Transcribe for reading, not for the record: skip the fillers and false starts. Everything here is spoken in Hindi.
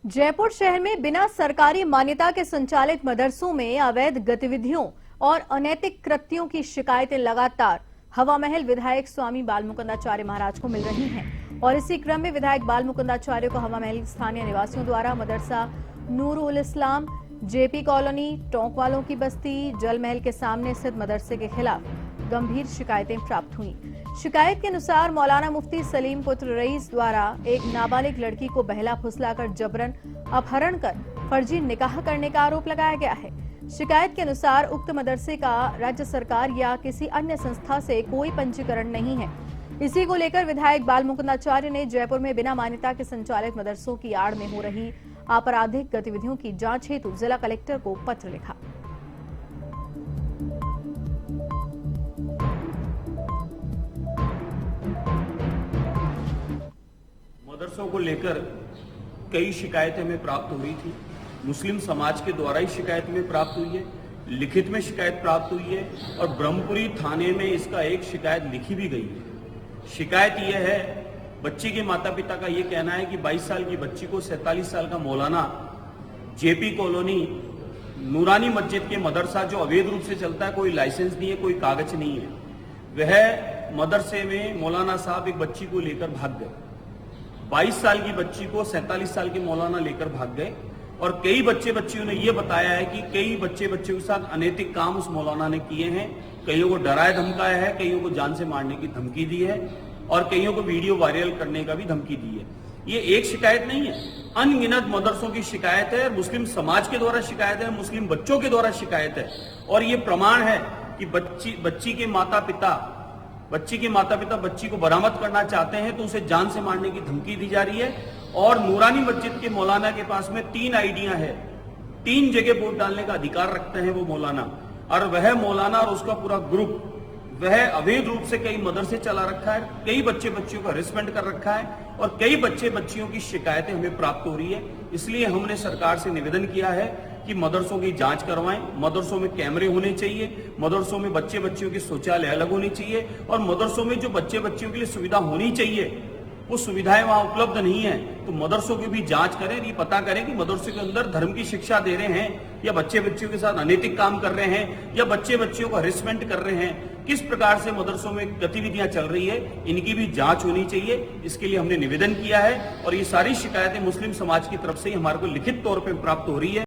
जयपुर शहर में बिना सरकारी मान्यता के संचालित मदरसों में अवैध गतिविधियों और अनैतिक कृत्यों की शिकायतें लगातार हवा महल विधायक स्वामी बालमुकुंदाचार्य महाराज को मिल रही हैं और इसी क्रम में विधायक बालमुकुंदाचार्य को हवा महल स्थानीय निवासियों द्वारा मदरसा नूरुल इस्लाम, जेपी कॉलोनी, टोंक वालों की बस्ती, जल महल के सामने स्थित मदरसे के खिलाफ गंभीर शिकायतें प्राप्त हुई। शिकायत के अनुसार मौलाना मुफ्ती सलीम पुत्र रईस द्वारा एक नाबालिग लड़की को बहला फुसलाकर जबरन अपहरण कर फर्जी निकाह करने का आरोप लगाया गया है। शिकायत के अनुसार उक्त मदरसे का राज्य सरकार या किसी अन्य संस्था से कोई पंजीकरण नहीं है। इसी को लेकर विधायक बालमुकुंदाचार्य ने जयपुर में बिना मान्यता के संचालित मदरसों की आड़ में हो रही आपराधिक गतिविधियों की जांच हेतु जिला कलेक्टर को पत्र लिखा। मदरसों को लेकर कई शिकायतें हमें प्राप्त हुई थी। मुस्लिम समाज के द्वारा ही शिकायत में प्राप्त हुई है, लिखित में शिकायत प्राप्त हुई है और ब्रह्मपुरी थाने में इसका एक शिकायत लिखी भी गई है। शिकायत यह है, बच्ची के माता पिता का यह कहना है कि 22 साल की बच्ची को 47 साल का मौलाना जेपी कॉलोनी नूरानी मस्जिद के मदरसा जो अवैध रूप से चलता है, कोई लाइसेंस नहीं है, कोई कागज नहीं है, वह मदरसे में मौलाना साहब एक बच्ची को लेकर भाग गए। 22 साल की बच्ची को 47 साल के मौलाना लेकर भाग गए और कई बच्चियों ने यह बताया है कि कई बच्चों के साथ अनैतिक काम उस मौलाना ने किए हैं। कईयों को डराया धमकाया है, कईयों को जान से मारने की धमकी दी है और कईयों को वीडियो वायरल करने का भी धमकी दी है। ये एक शिकायत नहीं है, अनगिनत मदरसों की शिकायत है, मुस्लिम समाज के द्वारा शिकायत है, मुस्लिम बच्चों के द्वारा शिकायत है और ये प्रमाण है कि बच्ची के माता पिता बच्ची को बरामद करना चाहते हैं तो उसे जान से मारने की धमकी दी जा रही है। और नूरानी मस्जिद के मौलाना के पास में 3 आईडियां है, 3 जगह वोट डालने का अधिकार रखते हैं वो मौलाना, और वह मौलाना और उसका पूरा ग्रुप वह अवैध रूप से कई मदरसे चला रखा है, कई बच्चियों को हरेसमेंट कर रखा है और कई बच्चियों की शिकायतें हमें प्राप्त हो रही है। इसलिए हमने सरकार से निवेदन किया है कि मदरसों की जांच करवाएं, मदरसों में कैमरे होने चाहिए, मदरसों में बच्चियों के शौचालय अलग होने चाहिए और मदरसों में जो बच्चियों के लिए सुविधा होनी चाहिए वो सुविधाएं वहां उपलब्ध नहीं है। तो मदरसों की भी जांच करें, ये पता करें कि मदरसों के अंदर धर्म की शिक्षा दे रहे हैं या बच्चियों के साथ अनैतिक काम कर रहे हैं या बच्चियों को हरेसमेंट कर रहे हैं, किस प्रकार से मदरसों में गतिविधियां चल रही है, इनकी भी जांच होनी चाहिए। इसके लिए हमने निवेदन किया है और ये सारी शिकायतें मुस्लिम समाज की तरफ से ही हमारे को लिखित तौर पर प्राप्त हो रही है।